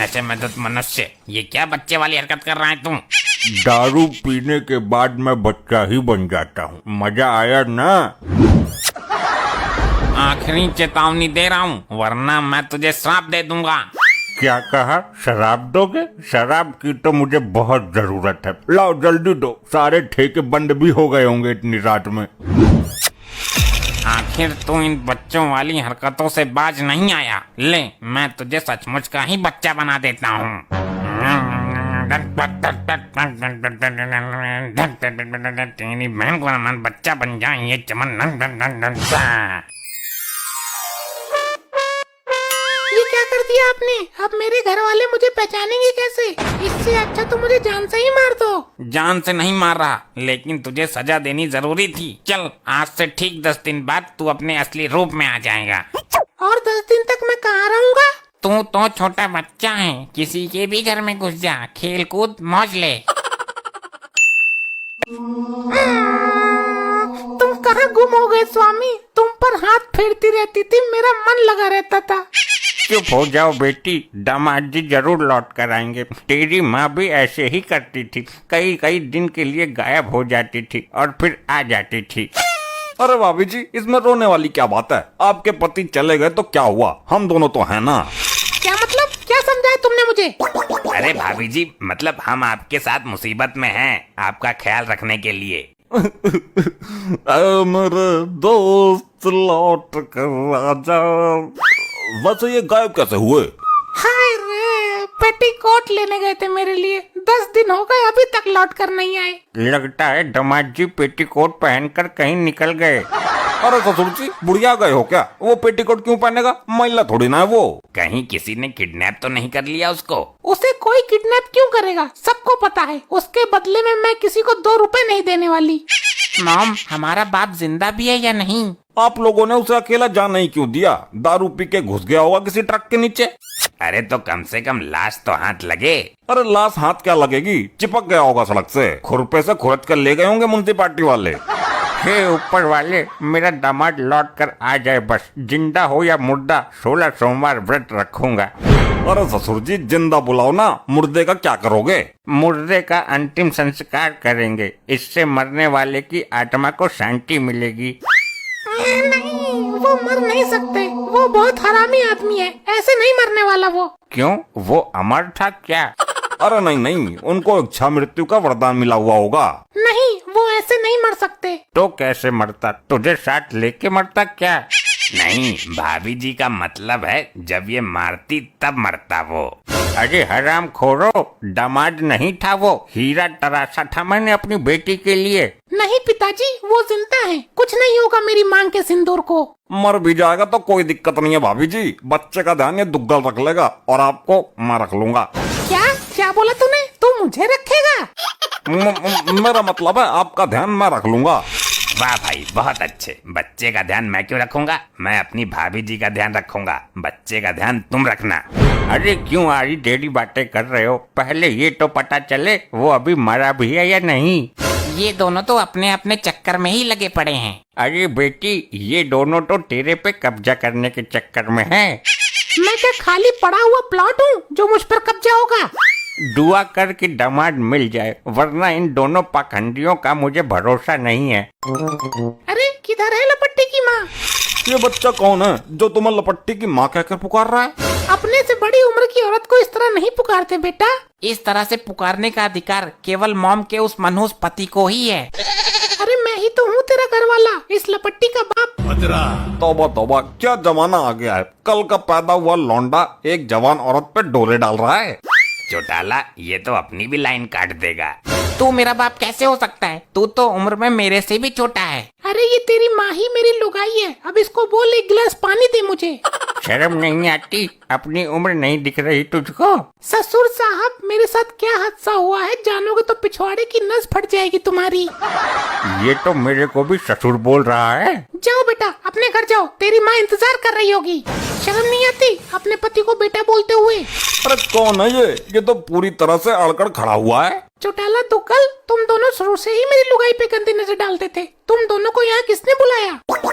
नशे में धुत मनुष्य, ये क्या बच्चे वाली हरकत कर रहा है तुम? दारू पीने के बाद मैं बच्चा ही बन जाता हूँ। मजा आया ना? आखिरी चेतावनी दे रहा हूँ, वरना मैं तुझे श्राप दे दूंगा। क्या कहा? शराब दोगे? शराब की तो मुझे बहुत जरूरत है। लाओ जल्दी दो, सारे ठेके बंद भी हो गए होंगे इतनी रात में। आखिर तू इन बच्चों वाली हरकतों से बाज नहीं आया। ले, मैं तुझे सचमुच का ही बच्चा बना देता हूँ। तेरी बहन को मन बच्चा बन जाए ये चमन। ये क्या कर दिया आपने? अब मेरे घर वाले मुझे पहचानेंगे कैसे? इससे अच्छा तो मुझे जान से ही मार दो। जान से नहीं मार रहा, लेकिन तुझे सजा देनी जरूरी थी। चल, आज से ठीक 10 दिन बाद तू अपने असली रूप में आ जाएगा। और 10 दिन तक मैं कहाँ रहूँगा? तू तो छोटा बच्चा है, किसी के भी घर में घुस जा, खेल कूद मौज ले। तुम कहाँ गुम हो गए स्वामी? तुम पर हाथ फेरती रहती थी, मेरा मन लगा रहता था। चुप हो जाओ बेटी, दामाद जी जरूर लौट कर आएंगे। तेरी माँ भी ऐसे ही करती थी, कई कई दिन के लिए गायब हो जाती थी और फिर आ जाती थी। अरे भाभी जी, इसमें रोने वाली क्या बात है? आपके पति चले गए तो क्या हुआ, हम दोनों तो हैं ना। क्या मतलब? क्या समझाया तुमने मुझे? अरे भाभी जी, मतलब हम आपके साथ मुसीबत में हैं, आपका ख्याल रखने के लिए। मेरे दोस्त लौट कर आजा। वैसे ये गायब कैसे हुए? हाय रे, पेटीकोट लेने गए थे मेरे लिए। 10 दिन हो गए, अभी तक लौट कर नहीं आए। लगता है दामाद जी पेटीकोट पहनकर कहीं निकल गए। अरे ससुर जी, बुढ़िया गए हो क्या? वो पेटीकोट क्यों पहनेगा? महिला थोड़ी ना है वो। कहीं किसी ने किडनैप तो नहीं कर लिया उसको? उसे कोई किडनैप क्यों करेगा? सबको पता है। उसके बदले में मैं किसी को 2 रुपए नहीं देने वाली। मॉम, हमारा बाप जिंदा भी है या नहीं? आप लोगों ने उसे अकेला जाने ही क्यों दिया? दारू पी के घुस गया होगा किसी ट्रक के नीचे। अरे तो कम से कम लाश तो हाथ लगे। अरे लाश हाथ क्या लगेगी, चिपक गया होगा सड़क से। खुरपे से खुरच कर ले गए होंगे म्युनिसिपालिटी वाले। हे ऊपर वाले, मेरा दामाद लौट कर आ जाए बस। जिंदा हो या मुर्दा, 16 सोमवार व्रत रखूंगा। अरे ससुर जी, जिंदा बुलाओ ना, मुर्दे का क्या करोगे? मुर्दे का अंतिम संस्कार करेंगे, इससे मरने वाले की आत्मा को शांति मिलेगी। नहीं, वो मर नहीं सकते। वो बहुत हरामी आदमी है, ऐसे नहीं मरने वाला वो। क्यों, वो अमर था क्या? अरे नहीं नहीं, उनको इच्छा मृत्यु का वरदान मिला हुआ होगा। नहीं, वो ऐसे नहीं मर सकते। तो कैसे मरता? तुझे साथ लेके मरता क्या? नहीं, भाभी जी का मतलब है जब ये मारती तब मरता वो। अरे हराम खोरो, दामाद नहीं था वो, हीरा तराशा था मैंने अपनी बेटी के लिए। नहीं पिताजी, वो जिंदा है। कुछ नहीं होगा मेरी मांग के सिंदूर को। मर भी जाएगा तो कोई दिक्कत नहीं है भाभी जी, बच्चे का ध्यान ये दुग्गल रख लेगा और आपको मैं रख लूंगा। क्या क्या बोला तूने? तू मुझे रखेगा? मेरा मतलब है आपका ध्यान मैं रख लूंगा। वाह भाई, बहुत अच्छे। बच्चे का ध्यान मैं क्यों रखूंगा? मैं अपनी भाभी जी का ध्यान रखूंगा, बच्चे का ध्यान तुम रखना। अरे क्यों आरी टेढ़ी बातें कर रहे हो? पहले ये तो पता चले वो अभी मरा भी है या नहीं। ये दोनों तो अपने अपने चक्कर में ही लगे पड़े हैं। अरे बेटी, ये दोनों तो तेरे पे कब्जा करने के चक्कर में हैं। मैं क्या खाली पड़ा हुआ प्लॉट हूँ जो मुझ पर कब्जा होगा? दुआ कर कि दामाद मिल जाए, वरना इन दोनों पाखंडियों का मुझे भरोसा नहीं है। अरे किधर है लपट्टी की माँ? ये बच्चा कौन है जो तुम्हें लपट्टी की माँ कहकर पुकार रहा है? अपने से बड़ी उम्र की औरत को इस तरह नहीं पुकारते बेटा। इस तरह से पुकारने का अधिकार केवल मॉम के उस मनहूस पति को ही है। अरे मैं ही तो हूँ तेरा घर वाला, इस लपट्टी का बाप। तौबा तौबा, क्या जमाना आ गया है। कल का पैदा हुआ लौंडा एक जवान औरत पे डोले डाल रहा है। चौटाला, ये तो अपनी भी लाइन काट देगा। तू मेरा बाप कैसे हो सकता है? तू तो उम्र में मेरे से भी छोटा है। अरे ये तेरी माँ ही मेरी लुगाई है। अब इसको बोल 1 गिलास पानी दे मुझे। शर्म नहीं आती? अपनी उम्र नहीं दिख रही तुझको? ससुर साहब, मेरे साथ क्या हादसा हुआ है जानोगे तो पिछवाड़े की नस फट जाएगी तुम्हारी। ये तो मेरे को भी ससुर बोल रहा है। जाओ बेटा, अपने घर जाओ, तेरी माँ इंतजार कर रही होगी। शर्म नहीं आती अपने पति को बेटा बोलते हुए? अरे कौन है ये तो पूरी तरह से अड़कड़ खड़ा हुआ है। चौटाला तो कल तुम दोनों शुरू से ही मेरी लुगाई पे गंदी नजर डालते थे। तुम दोनों को यहाँ किसने बुलाया?